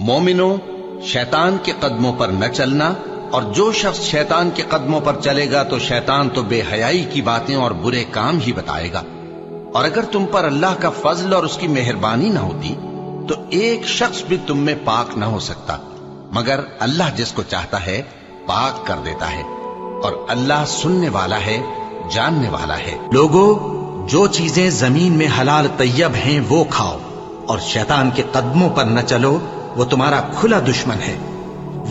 مومنو، شیطان کے قدموں پر نہ چلنا، اور جو شخص شیطان کے قدموں پر چلے گا تو شیطان تو بے حیائی کی باتیں اور برے کام ہی بتائے گا۔ اور اگر تم پر اللہ کا فضل اور اس کی مہربانی نہ ہوتی تو ایک شخص بھی تم میں پاک نہ ہو سکتا، مگر اللہ جس کو چاہتا ہے پاک کر دیتا ہے، اور اللہ سننے والا ہے، جاننے والا ہے۔ لوگو، جو چیزیں زمین میں حلال طیب ہیں وہ کھاؤ، اور شیطان کے قدموں پر نہ چلو، وہ تمہارا کھلا دشمن ہے۔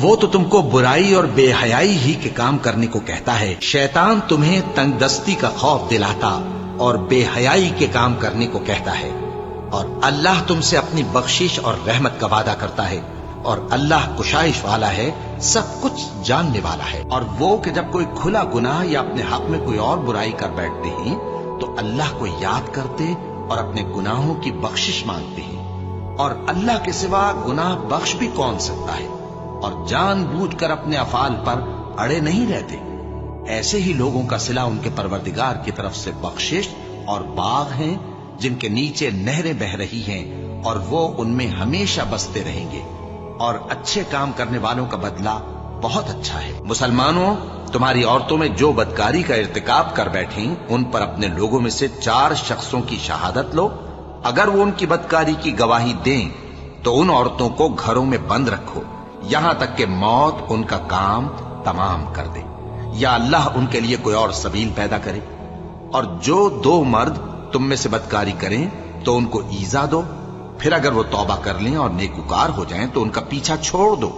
وہ تو تم کو برائی اور بے حیائی ہی کے کام کرنے کو کہتا ہے۔ شیطان تمہیں تنگ دستی کا خوف دلاتا اور بے حیائی کے کام کرنے کو کہتا ہے، اور اللہ تم سے اپنی بخشش اور رحمت کا وعدہ کرتا ہے، اور اللہ کشائش والا ہے، سب کچھ جاننے والا ہے۔ اور وہ کہ جب کوئی کھلا گناہ یا اپنے حق میں کوئی اور برائی کر بیٹھتے ہیں تو اللہ کو یاد کرتے اور اپنے گناہوں کی بخشش مانگتے ہیں، اور اللہ کے سوا گناہ بخش بھی کون سکتا ہے، اور جان بوجھ کر اپنے افعال پر اڑے نہیں رہتے۔ ایسے ہی لوگوں کا صلہ ان کے پروردگار کی طرف سے بخشش اور باغ ہیں جن کے نیچے نہریں بہ رہی ہیں، اور وہ ان میں ہمیشہ بستے رہیں گے، اور اچھے کام کرنے والوں کا بدلہ بہت اچھا ہے۔ مسلمانوں، تمہاری عورتوں میں جو بدکاری کا ارتکاب کر بیٹھیں ان پر اپنے لوگوں میں سے 4 شخصوں کی شہادت لو۔ اگر وہ ان کی بدکاری کی گواہی دیں تو ان عورتوں کو گھروں میں بند رکھو یہاں تک کہ موت ان کا کام تمام کر دے، یا اللہ ان کے لیے کوئی اور سبیل پیدا کرے۔ اور جو 2 مرد تم میں سے بدکاری کریں تو ان کو ایذا دو، پھر اگر وہ توبہ کر لیں اور نیکوکار ہو جائیں تو ان کا پیچھا چھوڑ دو۔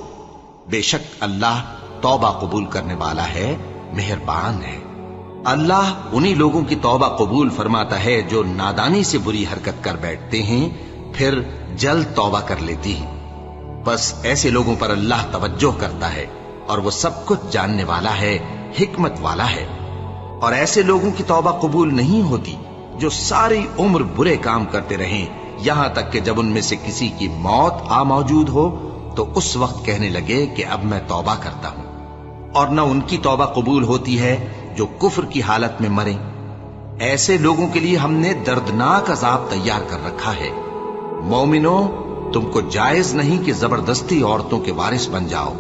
بے شک اللہ توبہ قبول کرنے والا ہے، مہربان ہے۔ اللہ انہی لوگوں کی توبہ قبول فرماتا ہے جو نادانی سے بری حرکت کر بیٹھتے ہیں پھر جلد توبہ کر لیتی ہیں۔ بس ایسے لوگوں پر اللہ توجہ کرتا ہے، اور وہ سب کچھ جاننے والا ہے، حکمت والا ہے۔ اور ایسے لوگوں کی توبہ قبول نہیں ہوتی جو ساری عمر برے کام کرتے رہیں، یہاں تک کہ جب ان میں سے کسی کی موت آ موجود ہو تو اس وقت کہنے لگے کہ اب میں توبہ کرتا ہوں۔ اور نہ ان کی توبہ قبول ہوتی ہے جو کفر کی حالت میں مریں۔ ایسے لوگوں کے لیے ہم نے دردناک عذاب تیار کر رکھا ہے۔ مومنو، تم کو جائز نہیں کہ زبردستی عورتوں کے وارث بن جاؤ،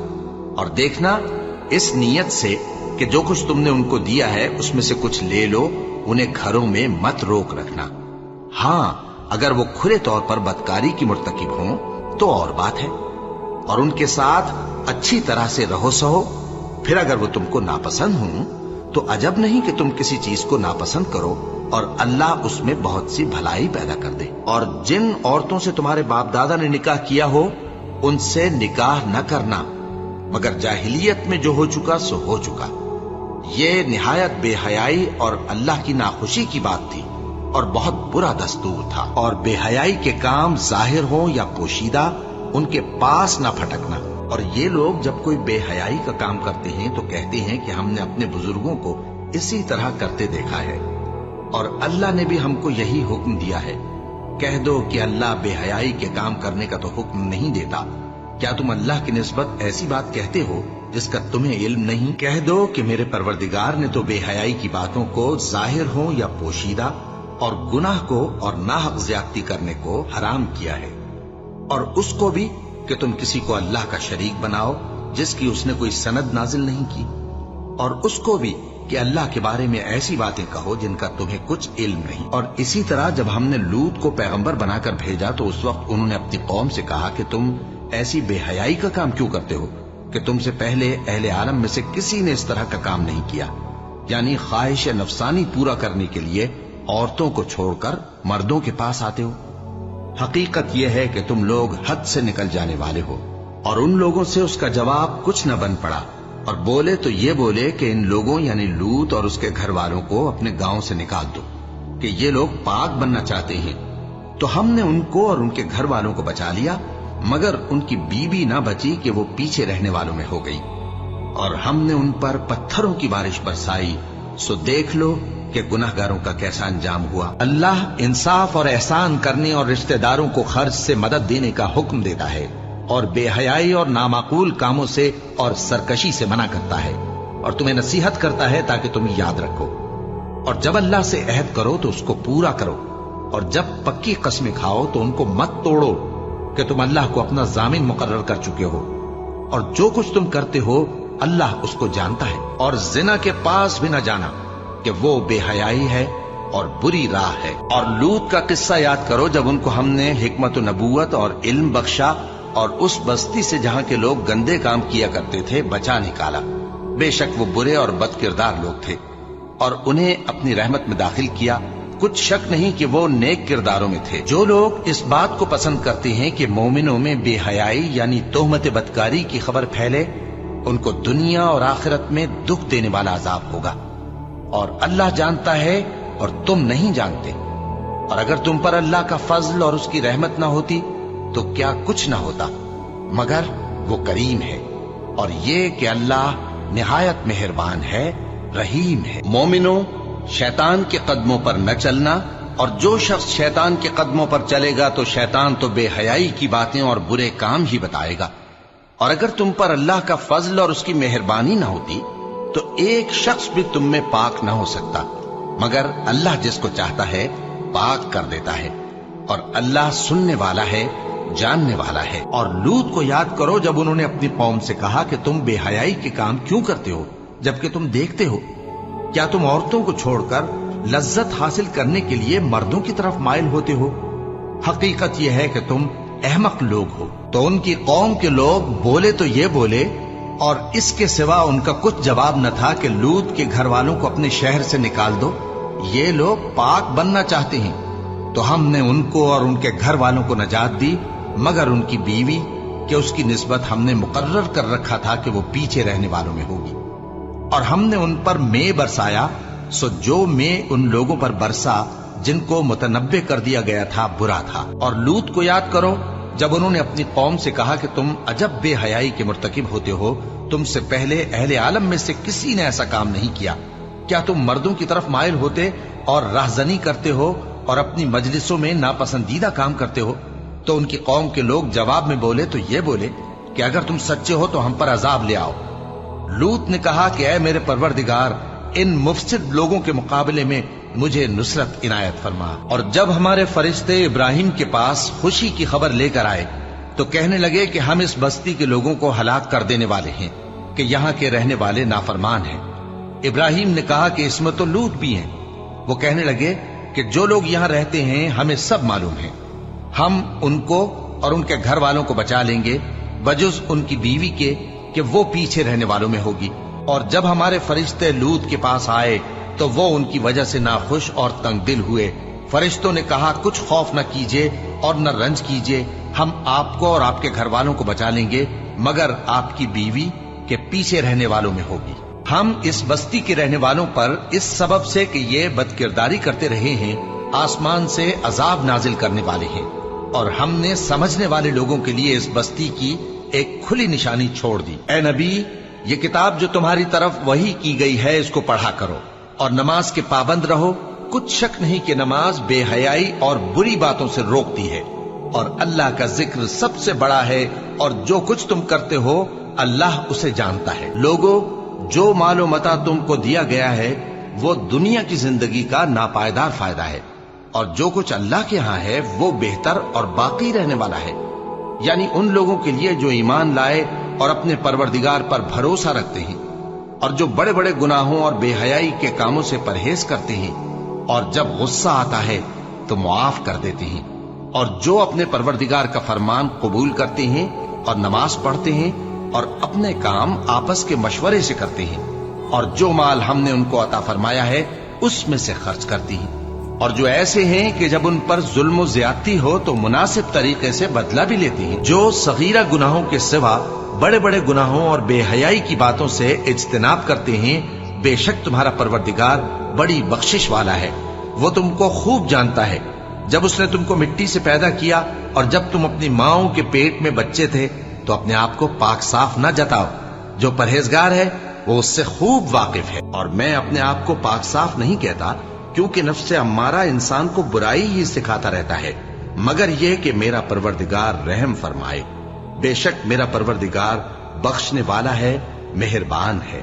اور دیکھنا اس نیت سے کہ جو کچھ تم نے ان کو دیا ہے اس میں سے کچھ لے لو، انہیں گھروں میں مت روک رکھنا۔ ہاں، اگر وہ کھلے طور پر بدکاری کی مرتکب ہوں تو اور بات ہے، اور ان کے ساتھ اچھی طرح سے رہو سہو۔ پھر اگر وہ تم کو ناپسند ہوں تو عجب نہیں کہ تم کسی چیز کو ناپسند کرو، اور اللہ اس میں بہت سی بھلائی پیدا کر دے۔ اور جن عورتوں سے تمہارے باپ دادا نے نکاح کیا ہو ان سے نکاح نہ کرنا، مگر جاہلیت میں جو ہو چکا سو ہو چکا۔ یہ نہایت بے حیائی اور اللہ کی ناخوشی کی بات تھی، اور بہت برا دستور تھا۔ اور بے حیائی کے کام ظاہر ہوں یا پوشیدہ ان کے پاس نہ پھٹکنا۔ اور یہ لوگ جب کوئی بے حیائی کا کام کرتے ہیں تو کہتے ہیں کہ ہم نے اپنے بزرگوں کو اسی طرح کرتے دیکھا ہے، اور اللہ نے بھی ہم کو یہی حکم دیا ہے۔ کہہ دو کہ اللہ بے حیائی کے کام کرنے کا تو حکم نہیں دیتا۔ کیا تم اللہ کی نسبت ایسی بات کہتے ہو جس کا تمہیں علم نہیں؟ کہہ دو کہ میرے پروردگار نے تو بے حیائی کی باتوں کو ظاہر ہوں یا پوشیدہ، اور گناہ کو اور ناحق زیادتی کرنے کو حرام کیا ہے، اور اس کو بھی کہ تم کسی کو اللہ کا شریک بناؤ جس کی اس نے کوئی سند نازل نہیں کی، اور اس کو بھی کہ اللہ کے بارے میں ایسی باتیں کہو جن کا تمہیں کچھ علم نہیں۔ اور اسی طرح جب ہم نے لوط کو پیغمبر بنا کر بھیجا تو اس وقت انہوں نے اپنی قوم سے کہا کہ تم ایسی بے حیائی کا کام کیوں کرتے ہو کہ تم سے پہلے اہل عالم میں سے کسی نے اس طرح کا کام نہیں کیا، یعنی خواہش نفسانی پورا کرنے کے لیے عورتوں کو چھوڑ کر مردوں کے پاس آتے ہو۔ حقیقت یہ ہے کہ تم لوگ حد سے نکل جانے والے ہو۔ اور ان لوگوں سے اس کا جواب کچھ نہ بن پڑا، اور بولے تو یہ بولے کہ ان لوگوں یعنی لوط اور اس کے گھر والوں کو اپنے گاؤں سے نکال دو کہ یہ لوگ پاک بننا چاہتے ہیں۔ تو ہم نے ان کو اور ان کے گھر والوں کو بچا لیا، مگر ان کی بیوی نہ بچی کہ وہ پیچھے رہنے والوں میں ہو گئی، اور ہم نے ان پر پتھروں کی بارش برسائی۔ سو دیکھ لو کہ گناہگاروں کا کیسا انجام ہوا۔ اللہ انصاف اور احسان کرنے اور رشتہ داروں کو خرچ سے مدد دینے کا حکم دیتا ہے، اور بے حیائی اور نامعقول کاموں سے اور سرکشی سے منع کرتا ہے، اور تمہیں نصیحت کرتا ہے تاکہ تم یاد رکھو۔ اور جب اللہ سے عہد کرو تو اس کو پورا کرو، اور جب پکی قسمیں کھاؤ تو ان کو مت توڑو، کہ تم اللہ کو اپنا ضامن مقرر کر چکے ہو، اور جو کچھ تم کرتے ہو اللہ اس کو جانتا ہے، اور زنا کے پاس بھی نہ جانا کہ وہ بے حیائی ہے اور بری راہ ہے۔ اور لوط کا قصہ یاد کرو جب ان کو ہم نے حکمت و نبوت اور علم بخشا اور اس بستی سے جہاں کے لوگ گندے کام کیا کرتے تھے بچا نکالا۔ بے شک وہ برے اور بد کردار لوگ تھے، اور انہیں اپنی رحمت میں داخل کیا، کچھ شک نہیں کہ وہ نیک کرداروں میں تھے۔ جو لوگ اس بات کو پسند کرتے ہیں کہ مومنوں میں بے حیائی یعنی تہمت بدکاری کی خبر پھیلے، ان کو دنیا اور آخرت میں دکھ دینے والا عذاب ہوگا، اور اللہ جانتا ہے اور تم نہیں جانتے۔ اور اگر تم پر اللہ کا فضل اور اس کی رحمت نہ ہوتی تو کیا کچھ نہ ہوتا، مگر وہ کریم ہے، اور یہ کہ اللہ نہایت مہربان ہے، رحیم ہے۔ مومنوں، شیطان کے قدموں پر نہ چلنا، اور جو شخص شیطان کے قدموں پر چلے گا تو شیطان تو بے حیائی کی باتیں اور برے کام ہی بتائے گا۔ اور اگر تم پر اللہ کا فضل اور اس کی مہربانی نہ ہوتی تو ایک شخص بھی تم میں پاک نہ ہو سکتا، مگر اللہ جس کو چاہتا ہے پاک کر دیتا ہے، اور اللہ سننے والا ہے، جاننے والا ہے۔ اور لوط کو یاد کرو جب انہوں نے اپنی قوم سے کہا کہ تم بے حیائی کے کام کیوں کرتے ہو جبکہ تم دیکھتے ہو؟ کیا تم عورتوں کو چھوڑ کر لذت حاصل کرنے کے لیے مردوں کی طرف مائل ہوتے ہو؟ حقیقت یہ ہے کہ تم احمق لوگ ہو۔ تو ان کی قوم کے لوگ بولے تو یہ بولے، اور اس کے سوا ان کا کچھ جواب نہ تھا کہ لوط کے گھر والوں کو اپنے شہر سے نکال دو، یہ لوگ پاک بننا چاہتے ہیں۔ تو ہم نے ان کو اور ان کے گھر والوں کو نجات دی، مگر ان کی بیوی کہ اس کی نسبت ہم نے مقرر کر رکھا تھا کہ وہ پیچھے رہنے والوں میں ہوگی۔ اور ہم نے ان پر مے برسایا، سو جو مے ان لوگوں پر برسا جن کو متنبع کر دیا گیا تھا برا تھا۔ اور لوط کو یاد کرو جب انہوں نے اپنی قوم سے کہا کہ تم عجب بے حیائی کے مرتکب ہوتے ہو، تم سے پہلے اہل عالم میں سے کسی نے ایسا کام نہیں کیا۔ کیا تم مردوں کی طرف مائل ہوتے اور راہزنی کرتے ہو اور اپنی مجلسوں میں ناپسندیدہ کام کرتے ہو؟ تو ان کی قوم کے لوگ جواب میں بولے تو یہ بولے کہ اگر تم سچے ہو تو ہم پر عذاب لے آؤ۔ لوط نے کہا کہ اے میرے پروردگار، ان مفسد لوگوں کے مقابلے میں مجھے نصرت عنایت فرما۔ اور جب ہمارے فرشتے ابراہیم کے پاس خوشی کی خبر لے کر آئے تو کہنے لگے کہ ہم اس بستی کے لوگوں کو ہلاک کر دینے والے ہیں کہ یہاں کے رہنے والے نافرمان ہیں۔ ابراہیم نے کہا کہ اس میں تو لوط بھی ہیں۔ وہ کہنے لگے کہ جو لوگ یہاں رہتے ہیں ہمیں سب معلوم ہے، ہم ان کو اور ان کے گھر والوں کو بچا لیں گے بجز ان کی بیوی کے کہ وہ پیچھے رہنے والوں میں ہوگی۔ اور جب ہمارے فرشتے لوط کے پاس آئے تو وہ ان کی وجہ سے ناخوش اور تنگ دل ہوئے۔ فرشتوں نے کہا کچھ خوف نہ کیجیے اور نہ رنج کیجیے، ہم آپ کو اور آپ کے گھر والوں کو بچا لیں گے، مگر آپ کی بیوی کے پیچھے رہنے والوں میں ہوگی۔ ہم اس بستی کے رہنے والوں پر اس سبب سے کہ یہ بد کرداری کرتے رہے ہیں آسمان سے عذاب نازل کرنے والے ہیں، اور ہم نے سمجھنے والے لوگوں کے لیے اس بستی کی ایک کھلی نشانی چھوڑ دی۔ اے نبی، یہ کتاب جو تمہاری طرف وحی کی گئی ہے اس کو پڑھا کرو اور نماز کے پابند رہو، کچھ شک نہیں کہ نماز بے حیائی اور بری باتوں سے روکتی ہے، اور اللہ کا ذکر سب سے بڑا ہے، اور جو کچھ تم کرتے ہو اللہ اسے جانتا ہے۔ لوگوں، جو مال و متاع تم کو دیا گیا ہے وہ دنیا کی زندگی کا ناپائیدار فائدہ ہے، اور جو کچھ اللہ کے ہاں ہے وہ بہتر اور باقی رہنے والا ہے، یعنی ان لوگوں کے لیے جو ایمان لائے اور اپنے پروردگار پر بھروسہ رکھتے ہیں، اور جو بڑے بڑے گناہوں اور بے حیائی کے کاموں سے پرہیز کرتے ہیں، اور جب غصہ آتا ہے تو معاف کر دیتے ہیں، اور جو اپنے پروردگار کا فرمان قبول کرتے ہیں اور نماز پڑھتے ہیں اور اپنے کام آپس کے مشورے سے کرتے ہیں، اور جو مال ہم نے ان کو عطا فرمایا ہے اس میں سے خرچ کرتی ہیں، اور جو ایسے ہیں کہ جب ان پر ظلم و زیادتی ہو تو مناسب طریقے سے بدلہ بھی لیتے ہیں، جو صغیرہ گناہوں کے سوا بڑے بڑے گناہوں اور بے حیائی کی باتوں سے اجتناب کرتے ہیں، بے شک تمہارا پروردگار بڑی بخشش والا ہے، وہ تم کو خوب جانتا ہے۔ جب اس نے تم کو مٹی سے پیدا کیا اور جب تم اپنی ماؤں کے پیٹ میں بچے تھے تو اپنے آپ کو پاک صاف نہ جتاؤ، جو پرہیزگار ہے وہ اس سے خوب واقف ہے۔ اور میں اپنے آپ کو پاک صاف نہیں کہتا، کیونکہ نفس امارہ انسان کو برائی ہی سکھاتا رہتا ہے، مگر یہ کہ میرا پروردگار رحم فرمائے، بے شک میرا پروردگار بخشنے والا ہے، مہربان ہے۔